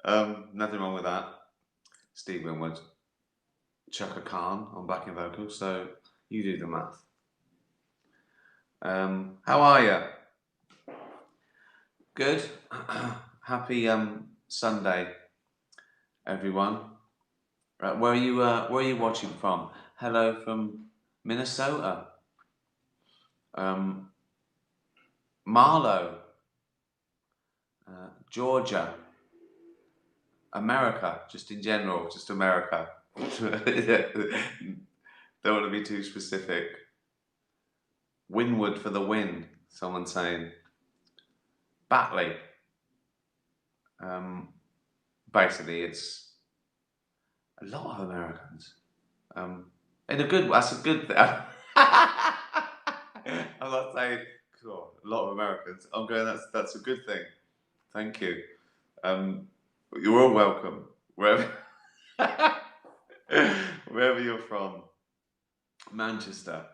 Nothing wrong with that. Steve Winwood, Chaka Khan on backing vocals, so you do the math. How are you? Good. Happy Sunday, everyone. Where are you watching from? Hello from Minnesota. Marlow, Georgia, America, just in general, just America. Don't want to be too specific. Winwood for the win, someone's saying. Batley. Basically, it's a lot of Americans. In a good, that's a good thing. I'm not saying cool, a lot of Americans. I'm going. That's a good thing. Thank you. You're all welcome wherever wherever you're from. Manchester,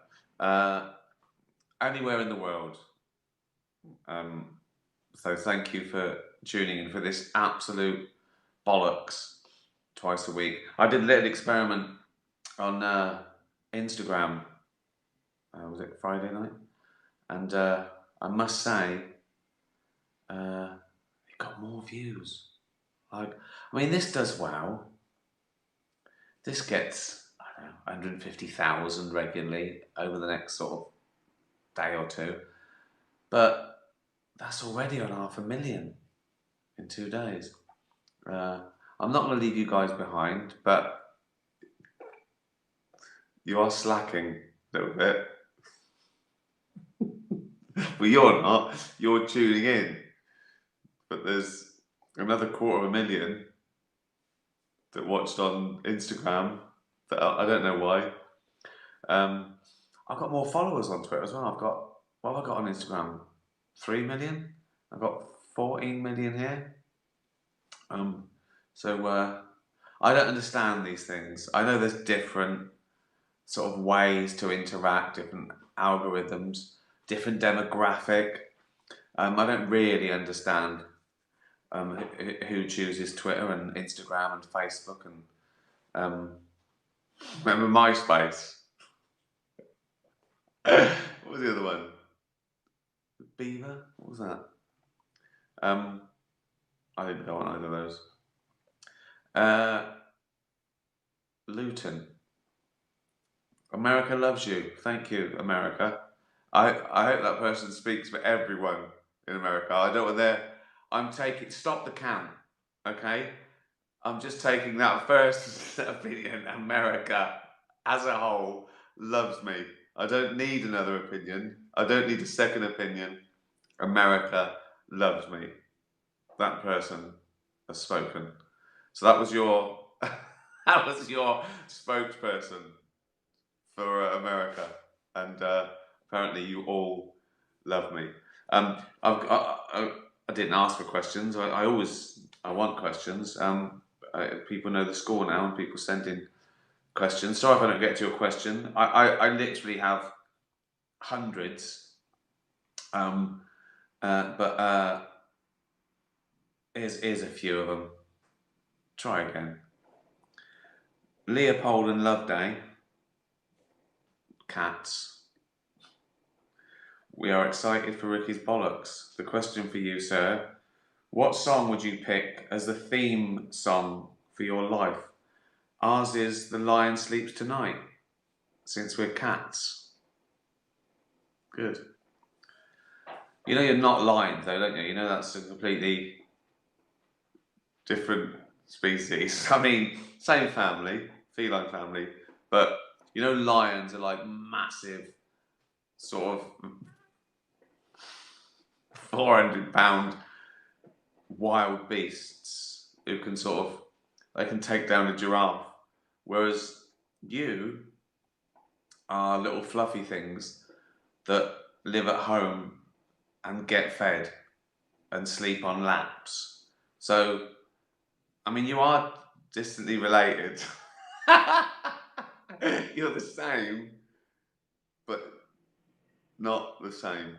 anywhere in the world. So thank you for tuning in for this absolute bollocks twice a week. I did a little experiment on Instagram. Was it Friday night? And I must say, it got more views. I mean, this does well. This gets, I don't know, 150,000 regularly over the next sort of day or two. But that's already on 500,000 in 2 days. I'm not going to leave you guys behind, but you are slacking a little bit. Well, you're not. You're tuning in. But there's another 250,000 that watched on Instagram that I don't know why. I've got more followers on Twitter as well. What have I got on Instagram? 3 million? I've got 14 million here. So I don't understand these things. I know there's different sort of ways to interact, different algorithms, different demographic. I don't really understand who chooses Twitter and Instagram and Facebook and remember MySpace. What was the other one? Beaver? What was that? I didn't go on either of those. Luton. America loves you. Thank you, America. I hope that person speaks for everyone in America. I don't want their. I'm taking. Stop the count. Okay. I'm just taking that first opinion. America, as a whole, loves me. I don't need another opinion. I don't need a second opinion. America loves me. That person has spoken. So that was your that was your spokesperson for America, and apparently you all love me. I didn't ask for questions. I always want questions. People know the score now, and people send in questions. Sorry if I don't get to your question. I literally have hundreds. But here's a few of them. Try again. Leopold and Loveday. Cats. We are excited for Ricky's bollocks. The question for you, sir. What song would you pick as the theme song for your life? Ours is The Lion Sleeps Tonight, since we're cats. Good. You know you're not lions though, don't you? You know that's a completely different species. I mean, same family, feline family, but you know lions are like massive, sort of 400-pound wild beasts who can they can take down a giraffe, whereas you are little fluffy things that live at home and get fed and sleep on laps. So, I mean, you are distantly related. You're the same, but not the same.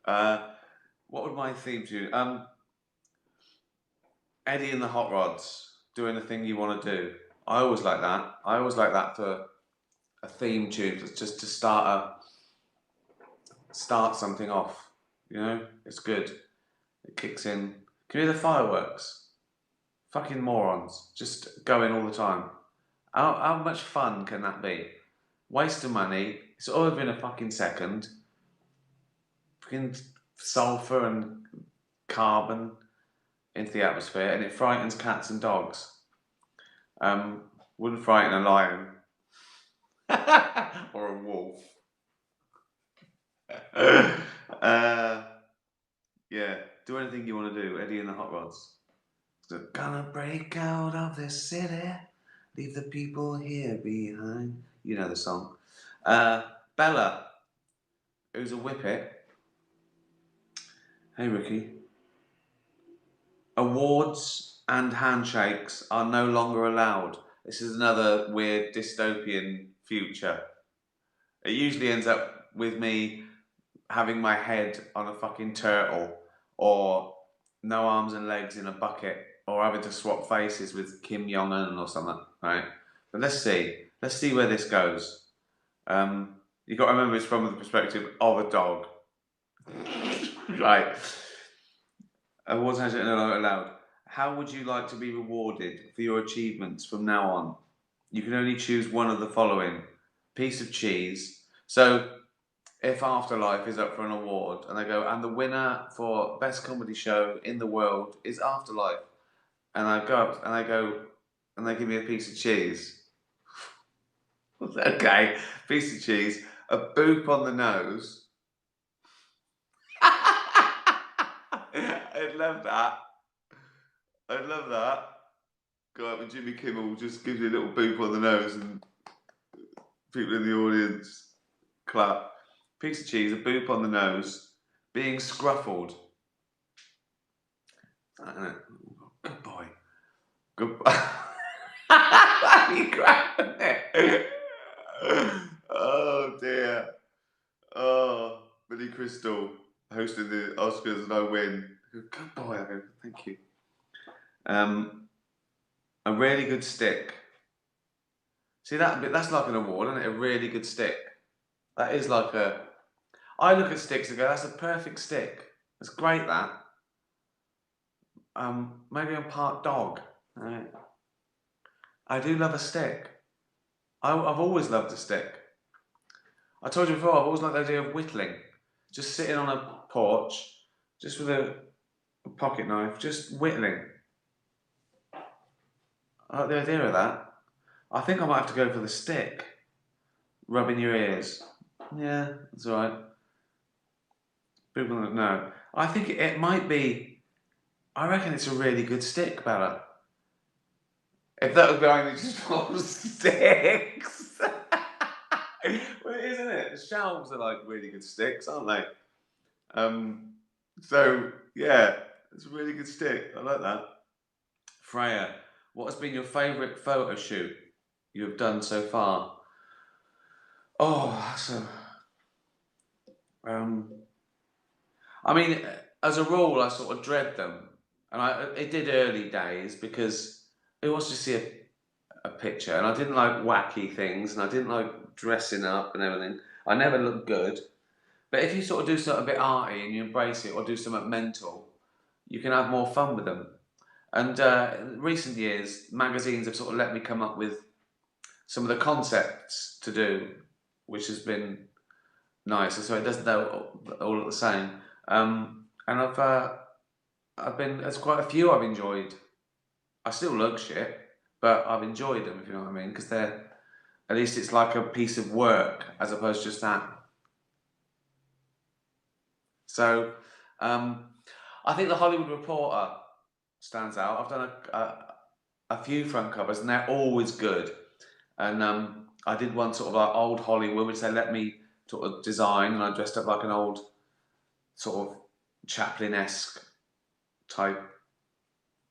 What would my theme tune? Eddie and the Hot Rods, doing the thing you want to do. I always like that. I always like that for a theme tune, just to start something off. You know, it's good. It kicks in. Can you hear the fireworks? Fucking morons, just going all the time. How much fun can that be? Waste of money. It's all over in a fucking second. Fucking sulfur and carbon into the atmosphere, and it frightens cats and dogs. Wouldn't frighten a lion or a wolf. Yeah, do anything you want to do, Eddie and the Hot Rods. So, gonna break out of this city, leave the people here behind. You know the song. Bella, who's a whippet. Hey, Ricky. Awards and handshakes are no longer allowed. This is another weird dystopian future. It usually ends up with me having my head on a fucking turtle, or no arms and legs in a bucket, or having to swap faces with Kim Jong Un or something, right? But let's see. Let's see where this goes. You've got to remember it's from the perspective of a dog. Right. Awards and handshakes are no longer allowed. How would you like to be rewarded for your achievements from now on? You can only choose one of the following: piece of cheese. So if Afterlife is up for an award and they go, and the winner for best comedy show in the world is Afterlife, and I go up and I go, and they give me a piece of cheese. Okay, piece of cheese, a boop on the nose. I'd love that. I'd love that. Go up and Jimmy Kimmel just gives you a little boop on the nose, and people in the audience clap. Piece of cheese, a boop on the nose, being scruffled. Good boy. Good boy. You grabbing it? Oh dear. Oh, Billy Crystal hosting the Oscars and I win. Good boy. I go, thank you. A really good stick. See that's like an award, isn't it? A really good stick. That is like a. I look at sticks and go, that's a perfect stick. It's great that. Maybe I'm part dog. Right. I do love a stick. I've always loved a stick. I told you before, I've always liked the idea of whittling. Just sitting on a porch, just with a pocket knife, just whittling. I like the idea of that. I think I might have to go for the stick. Rubbing your ears. Yeah, that's all right. People don't know. I think it might be. I reckon it's a really good stick, Bella. If that was behind me just full of sticks. Well, isn't it? The shelves are like really good sticks, aren't they? So yeah, it's a really good stick. I like that. Freya, what has been your favourite photo shoot you have done so far? Oh, that's a. Um, I mean, as a rule, I sort of dread them, and it did early days because it was to see a picture, and I didn't like wacky things, and I didn't like dressing up and everything. I never looked good. But if you sort of do something a bit arty and you embrace it, or do something mental, you can have more fun with them. And in recent years, magazines have sort of let me come up with some of the concepts to do, which has been nice. So it doesn't all look the same. And I've been there's quite a few I've enjoyed. I still look shit, but I've enjoyed them, if you know what I mean, because they're at least it's like a piece of work as opposed to just that. So I think the Hollywood Reporter stands out. I've done a few front covers, and they're always good. And I did one sort of like old Hollywood, which they let me sort of design, and I dressed up like an old sort of Chaplin-esque type,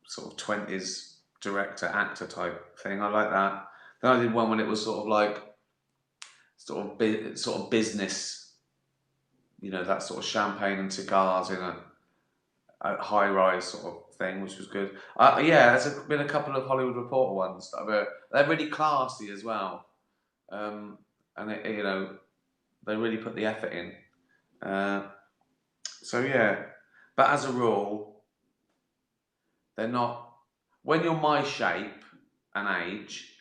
sort of 20s director actor type thing. I like that. Then I did one when it was sort of like sort of business, you know, that sort of champagne and cigars in a high rise sort of thing, which was good. Yeah, there's been a couple of Hollywood Reporter ones that they're really classy as well, and they really put the effort in. So yeah, but as a rule, they're not. When you're my shape and age,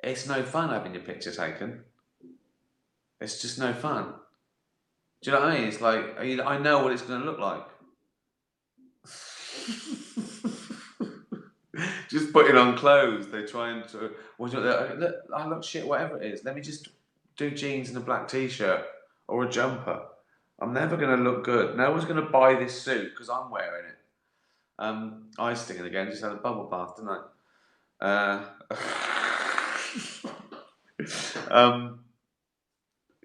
it's no fun having your picture taken. It's just no fun. Do you know what I mean? It's like I know what it's going to look like. Just putting on clothes. They're trying to. I look shit, whatever it is. Let me just do jeans and a black t-shirt or a jumper. I'm never going to look good. No one's going to buy this suit because I'm wearing it. Eye stinging again. Just had a bubble bath, didn't I?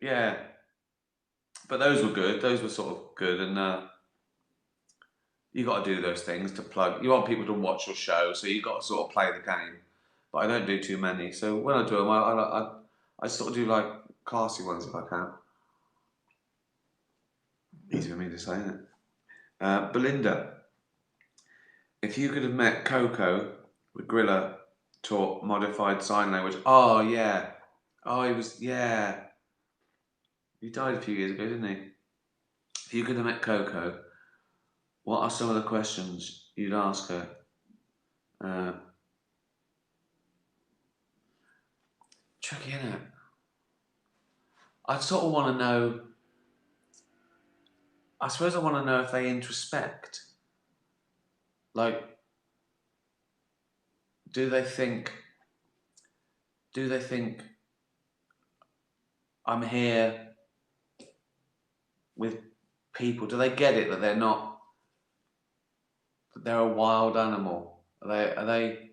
Yeah. But those were good. Those were sort of good, and you got to do those things to plug. You want people to watch your show, so you got to sort of play the game. But I don't do too many. So when I do them, I sort of do like classy ones if I can. Easy for me to say, isn't it? Belinda, if you could have met Coco with Gorilla taught modified sign language. Oh yeah. Oh, he was yeah. He died a few years ago, didn't he? If you could have met Coco, what are some of the questions you'd ask her? Tricky, isn't it? I sort of want to know. I suppose I want to know if they introspect. Like, do they think I'm here with people? Do they get it that they're not? That they're a wild animal? Are they?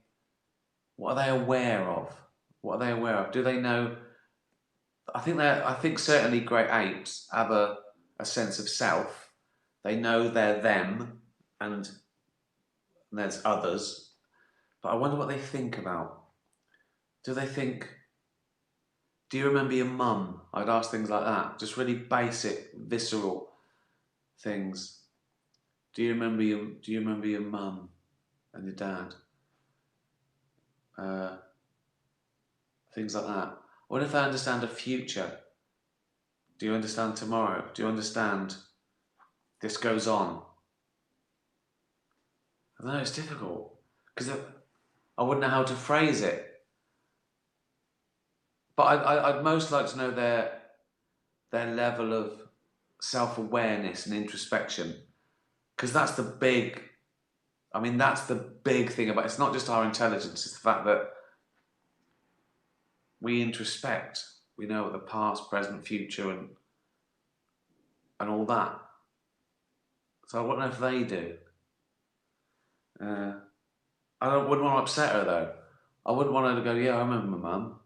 What are they aware of? What are they aware of? Do they know? I think certainly great apes have a sense of self. They know they're them, and there's others. But I wonder what they think about. Do they think? Do you remember your mum? I'd ask things like that. Just really basic, visceral things. Do you remember your mum and your dad? Things like that. What if they understand a future? Do you understand tomorrow? Do you understand this goes on? I don't know, it's difficult. Because I wouldn't know how to phrase it. But I'd most like to know their level of self-awareness and introspection. Because that's the big, that's the big thing about it. It's not just our intelligence, it's the fact that we introspect. We know the past, present, future, and all that. So I wouldn't know if they do. Wouldn't want to upset her though. I wouldn't want her to go, yeah, I remember my mum.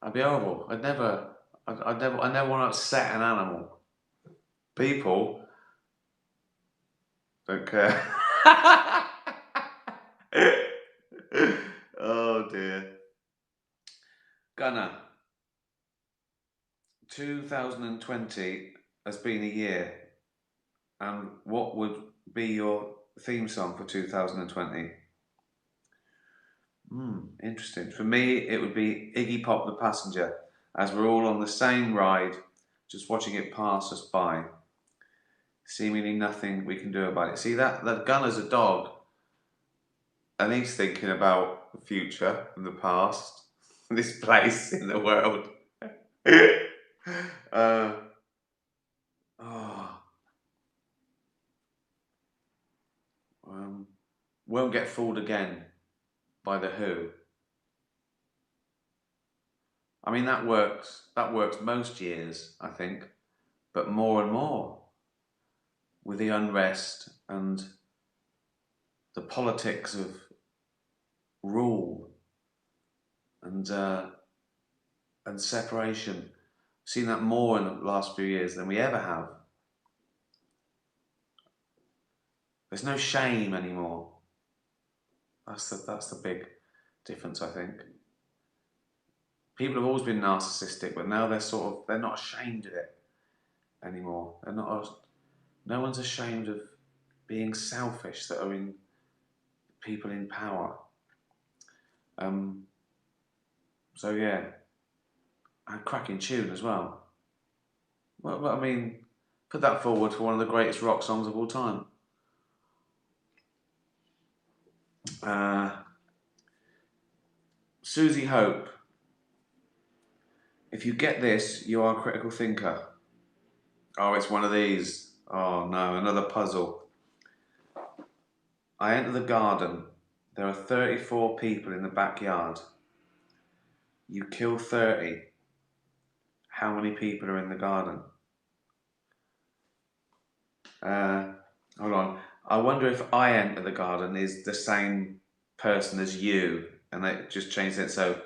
That'd be horrible. I never want to upset an animal. People don't care. Oh dear. Gunnar, 2020 has been a year. And what would be your theme song for 2020? Interesting. For me, it would be Iggy Pop the Passenger, as we're all on the same ride, just watching it pass us by. Seemingly nothing we can do about it. See, that Gunner's a dog, and he's thinking about the future and the past, this place in the world. Won't Get Fooled Again by The Who. That works. That works most years, I think, but more and more with the unrest and the politics of rule and separation. I've seen that more in the last few years than we ever have. There's no shame anymore. That's the big difference, I think. People have always been narcissistic, but now they're not ashamed of it anymore. No one's ashamed of being selfish that are in people in power. So yeah, and cracking tune as well. Well, I mean, put that forward for one of the greatest rock songs of all time. Susie Hope, if you get this, you are a critical thinker. Oh, it's one of these. Oh no, another puzzle. I enter the garden. There are 34 people in the backyard. You kill 30. How many people are in the garden? Hold on. I wonder if I enter the garden is the same person as you, and they just changed it. So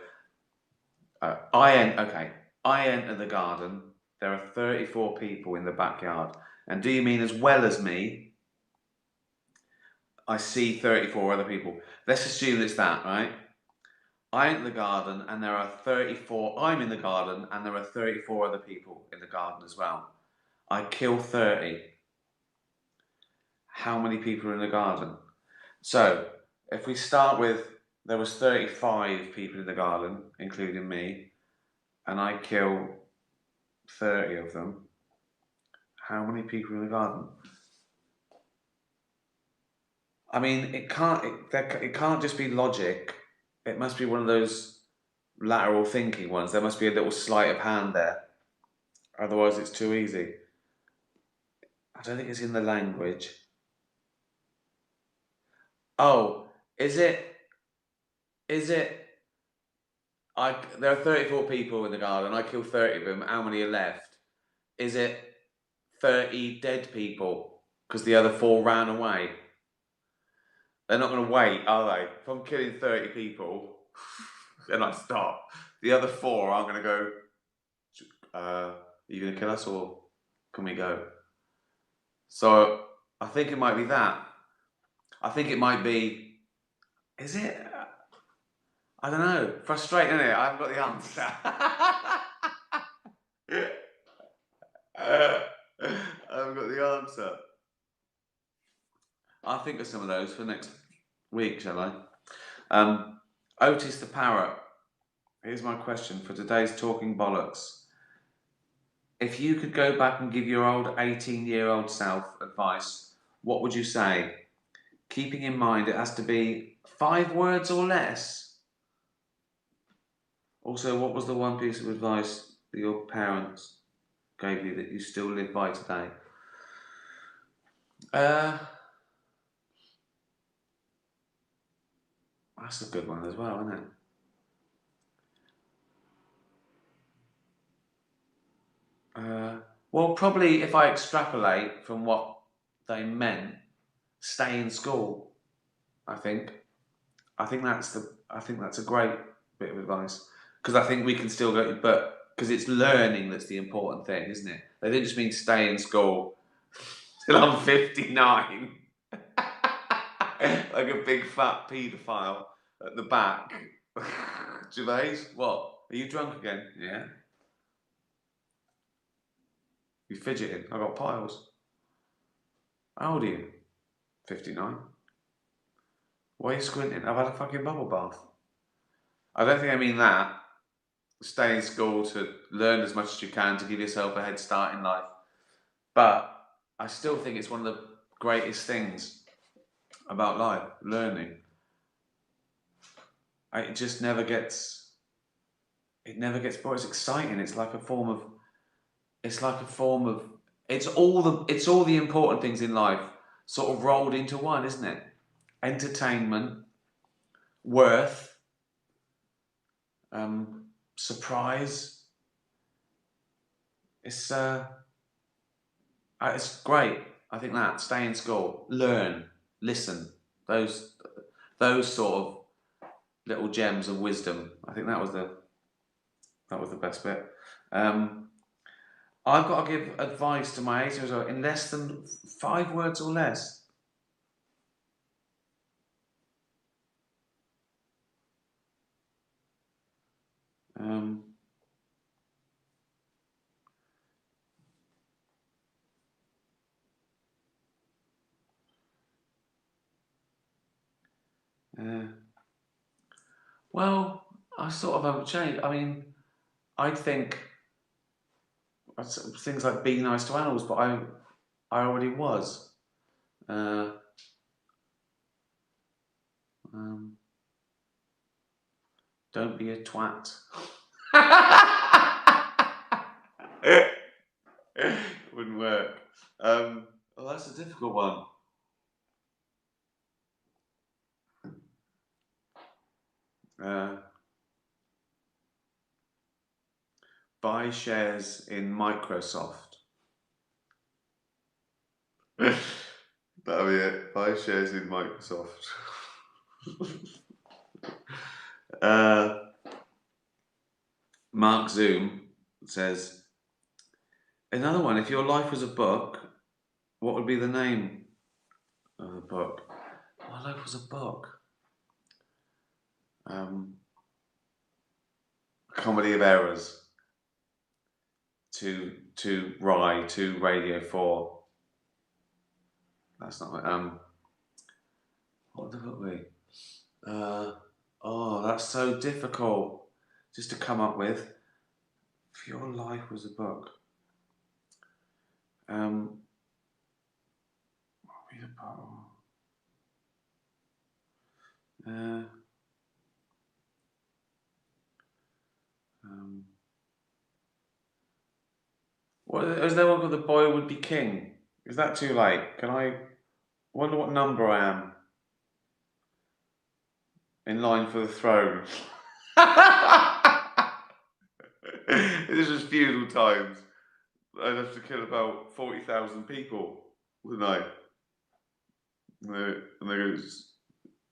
I enter the garden. There are 34 people in the backyard. And do you mean as well as me? I see 34 other people. Let's assume it's that, right? I enter the garden and there are 34. I'm in the garden and there are 34 other people in the garden as well. I kill 30. How many people are in the garden? So if we start with there was 35 people in the garden, including me, and I kill 30 of them. How many people are in the garden? I mean, it can't just be logic. It must be one of those lateral thinking ones. There must be a little sleight of hand there. Otherwise, it's too easy. I don't think it's in the language. Oh, is it? Is it? There are 34 people in the garden. I kill 30 of them. How many are left? Is it 30 dead people? Because the other 4 ran away. They're not going to wait, are they? If I'm killing 30 people and I stop, the other 4 aren't going to go, are you going to kill us or can we go? So I think it might be that. I think it might be, is it? I don't know. Frustrating, isn't it? I haven't got the answer. I haven't got the answer. I'll think of some of those for next week, shall I? Otis the Parrot. Here's my question for today's Talking Bollocks. If you could go back and give your old 18-year-old self advice, what would you say? Keeping in mind it has to be 5 words or less. Also, what was the one piece of advice that your parents gave you that you still live by today? That's a good one as well, isn't it? Well, probably if I extrapolate from what they meant, stay in school. I think that's a great bit of advice because I think we can still go, but because it's learning that's the important thing, isn't it? They didn't just mean stay in school till I'm 59, like a big fat paedophile at the back. Gervais, what? Are you drunk again? Yeah. You fidgeting? I got piles. How old are you? 59. Why are you squinting? I've had a fucking bubble bath. I don't think I mean that. Stay in school to learn as much as you can to give yourself a head start in life. But I still think it's one of the greatest things about life, learning. It just never gets bored. It's exciting. It's all the important things in life sort of rolled into one, isn't it? Entertainment, worth, surprise. It's great. I think that stay in school, learn, listen. Those sort of little gems of wisdom. I think that was the best bit. I've got to give advice to my 8-year-old in less than 5 words or less. Uh, well, I sort of haven't changed. I mean, I'd think things like be nice to animals, but I already was. Uh, um, don't be a twat. Wouldn't work. Oh, that's a difficult one. Uh, buy shares in Microsoft. That'll be it. Buy shares in Microsoft. uh, Mark Zoom says, another one, if your life was a book, what would be the name of the book? My life was a book. Comedy of Errors. To Rye, to Radio 4. That's not what would the book be? Oh, that's so difficult just to come up with. If your life was a book. What would be the book? What is there one called The Boy Would Be King? Is that too late? Can I wonder what number I am in line for the throne? This was feudal times. I'd have to kill about 40,000 people, wouldn't I? And they goes,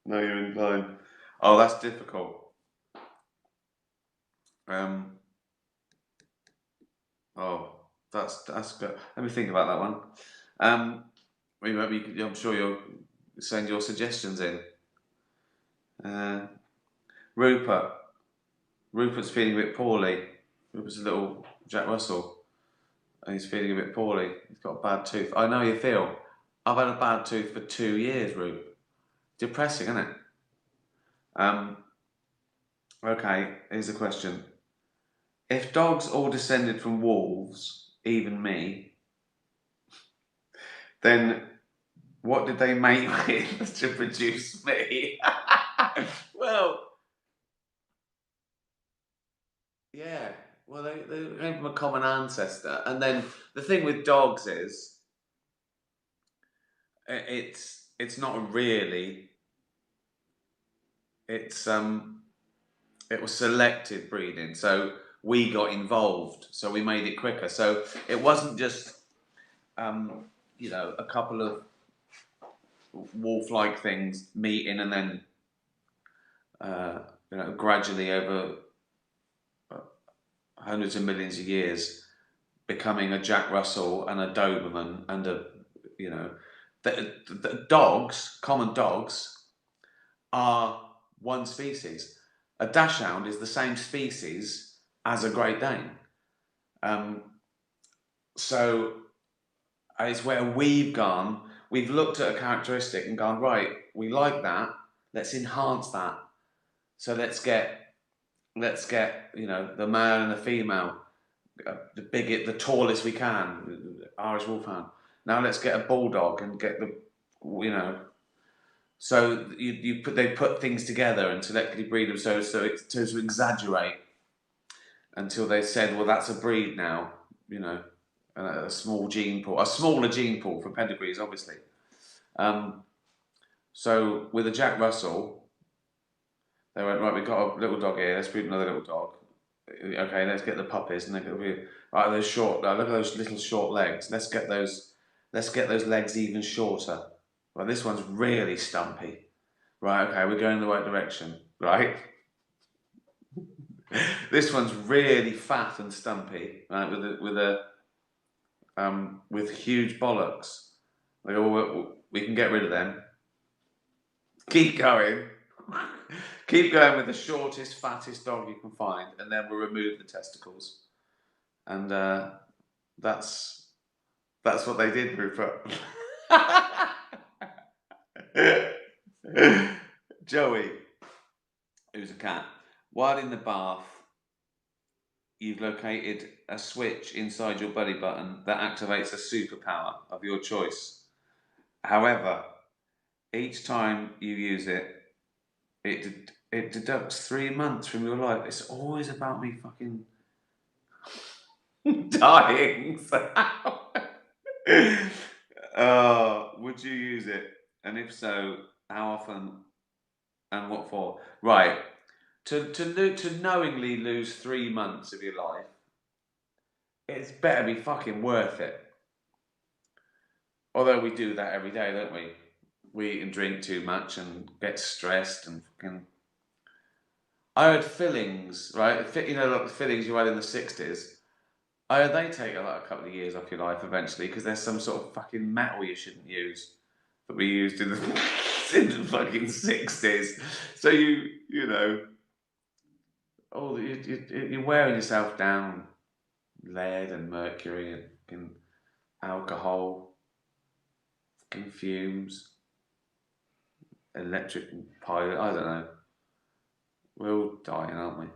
no, you're in line. Oh, that's difficult. Oh, that's good. Let me think about that one. I'm sure you'll send your suggestions in. Rupert. Rupert's feeling a bit poorly. Rupert's a little Jack Russell, and he's feeling a bit poorly. He's got a bad tooth. I know you feel. I've had a bad tooth for 2 years, Rupert. Depressing, isn't it? Okay, here's a question. If dogs all descended from wolves, even me, then what did they mate with to produce me? Well, yeah. Well, they came from a common ancestor. And then the thing with dogs is, it's not really. It was selective breeding, so we got involved, so we made it quicker. So it wasn't just a couple of wolf-like things meeting and then gradually over hundreds of millions of years becoming a Jack Russell and a Doberman and the dogs, common dogs, are one species. A Dachshund is the same species as a Great Dane. So it's where we've looked at a characteristic and gone, right, we like that, let's enhance that. So let's get the male and the female, the tallest we can, Irish Wolfhound. Now let's get a bulldog and get so they put things together and selectively breed them to exaggerate until they said, well, that's a breed now, a small gene pool, a smaller gene pool for pedigrees, obviously. So with a Jack Russell, they went, right, we've got a little dog here, let's breed another little dog. Okay, let's get the puppies, and they're going to be right. Those short, look at those little short legs. Let's get those legs even shorter. Well, this one's really stumpy. Right, okay, we're going in the right direction. Right, this one's really fat and stumpy. Right, with huge bollocks. Like, oh, we can get rid of them. Keep going. Keep going with the shortest, fattest dog you can find, and then we'll remove the testicles. And that's what they did, Rupert. Joey, who's a cat, while in the bath, you've located a switch inside your belly button that activates a superpower of your choice. However, each time you use it, it deducts 3 months from your life. It's always about me fucking dying. Would you use it? And if so, how often and what for? Right. To knowingly lose 3 months of your life, it's better be fucking worth it. Although we do that every day, don't we? We eat and drink too much and get stressed and fucking. I heard fillings, right? You know, like the fillings you had in the 60s. I heard they take like a couple of years off your life eventually because there's some sort of fucking metal you shouldn't use that we used in the in the fucking 60s. So you know, you're wearing yourself down, lead and mercury and fucking alcohol, fucking fumes, electric pilot. I don't know. We're all dying, aren't we?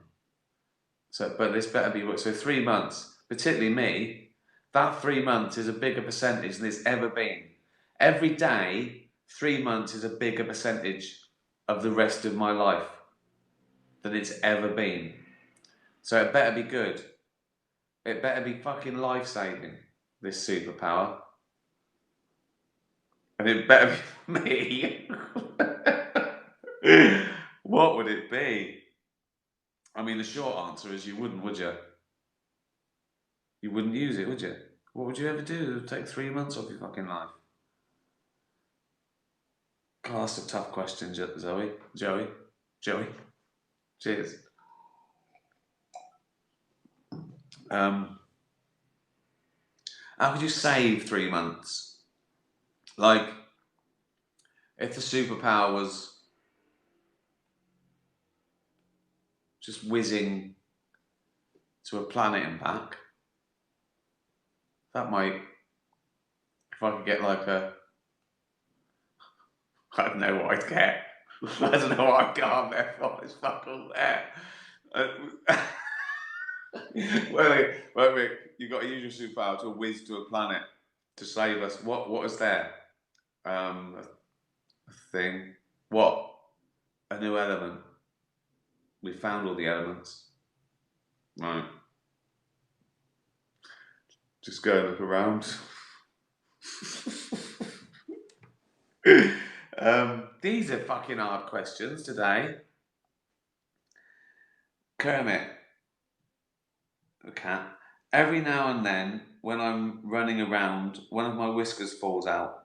So, but this better be so 3 months, particularly me. That 3 months is a bigger percentage than it's ever been. Every day, 3 months is a bigger percentage of the rest of my life than it's ever been. So it better be good. It better be fucking life-saving, this superpower. And it better be me. What would it be? I mean, the short answer is you wouldn't, would you? You wouldn't use it, would you? What would you ever do? It would take 3 months off your fucking life. God, that's a tough question, Zoe. Joey. Cheers. How could you save 3 months? Like, if the superpower was just whizzing to a planet and back, that might, if I could get like a, I don't know what I'd get. I don't know what I'd get on there for. It's fuck all there. Wait, you've got to use your superpower to whiz to a planet to save us. What is there? A thing. What? A new element. We found all the elements. Right. Just go and look around. These are fucking hard questions today. Kermit, the cat. Every now and then, when I'm running around, one of my whiskers falls out.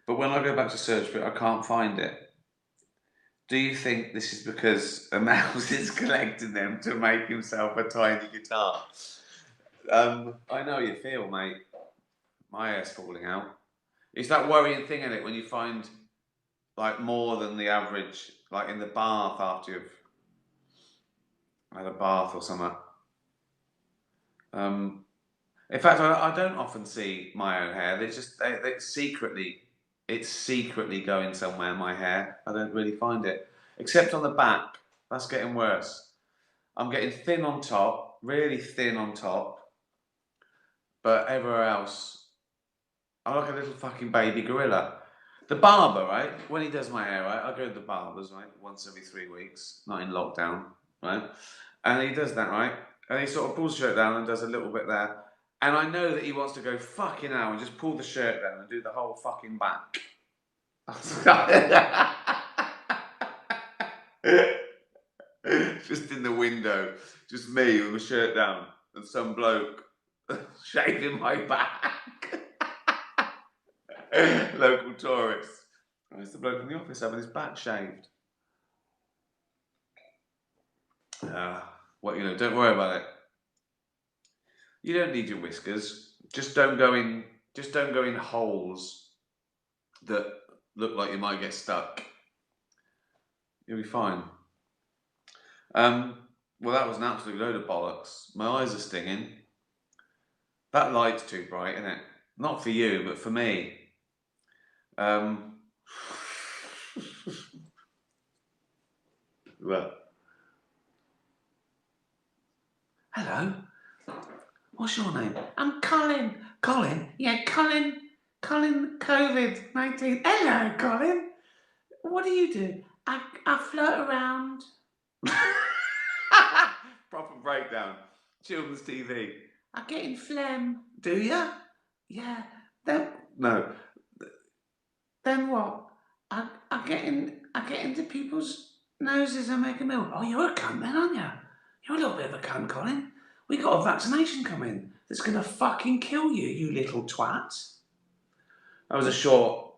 But when I go back to search for it, I can't find it. Do you think this is because a mouse is collecting them to make himself a tiny guitar? I know you feel, mate. My hair's falling out. It's that worrying thing in it when you find like more than the average, like in the bath after you've had a bath or something. In fact, I don't often see my own hair. It's secretly going somewhere. My hair, I don't really find it, except on the back. That's getting worse. I'm getting thin on top, really thin on top, but everywhere else, I look like a little fucking baby gorilla. The barber, right? When he does my hair, right? I go to the barbers, right? Once every 3 weeks, not in lockdown, right? And he does that, right? And he sort of pulls the shirt down and does a little bit there. And I know that he wants to go fucking hell and just pull the shirt down and do the whole fucking back. Just in the window, just me with my shirt down and some bloke shaving my back. Local tourist. Oh, it's the bloke in the office having his back shaved. Don't worry about it. You don't need your whiskers. Just don't go in holes that look like you might get stuck. You'll be fine. Well, that was an absolute load of bollocks. My eyes are stinging. That light's too bright, isn't it? Not for you, but for me. Well, hello. What's your name? I'm Colin. Colin? Yeah, Colin. Colin COVID-19. Hello, Colin. What do you do? I float around. Proper breakdown. Children's TV. I get in phlegm. Do ya? Yeah. Then no. Then what? I get into people's noses and make a meal. Oh, you're a cunt then, aren't you? You're a little bit of a cunt, Colin. We got a vaccination coming that's gonna fucking kill you, you little twat. That was a short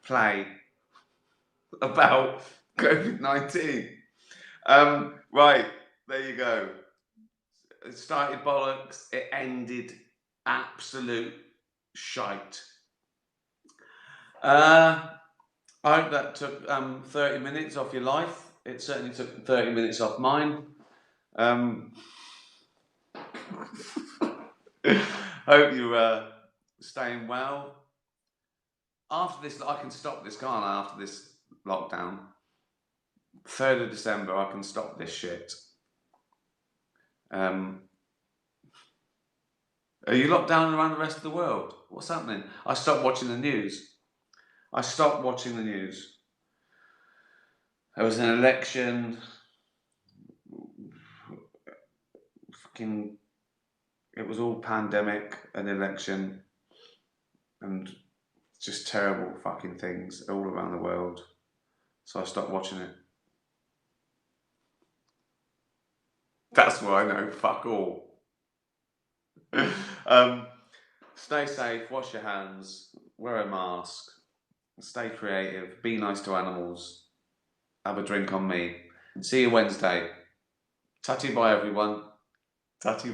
play about COVID-19. Right, there you go. It started bollocks, it ended absolute shite. I hope that took 30 minutes off your life. It certainly took 30 minutes off mine. Hope you're staying well. After this, I can stop this, can't I? After this lockdown, 3rd of December, I can stop this shit. Are you locked down around the rest of the world? What's happening? I stopped watching the news. I stopped watching the news. There was an election. Fucking, it was all pandemic, an election, and just terrible fucking things all around the world. So I stopped watching it. That's why I know fuck all. Stay safe, wash your hands, wear a mask, stay creative, be nice to animals, have a drink on me. See you Wednesday. Tatty bye everyone. Tatty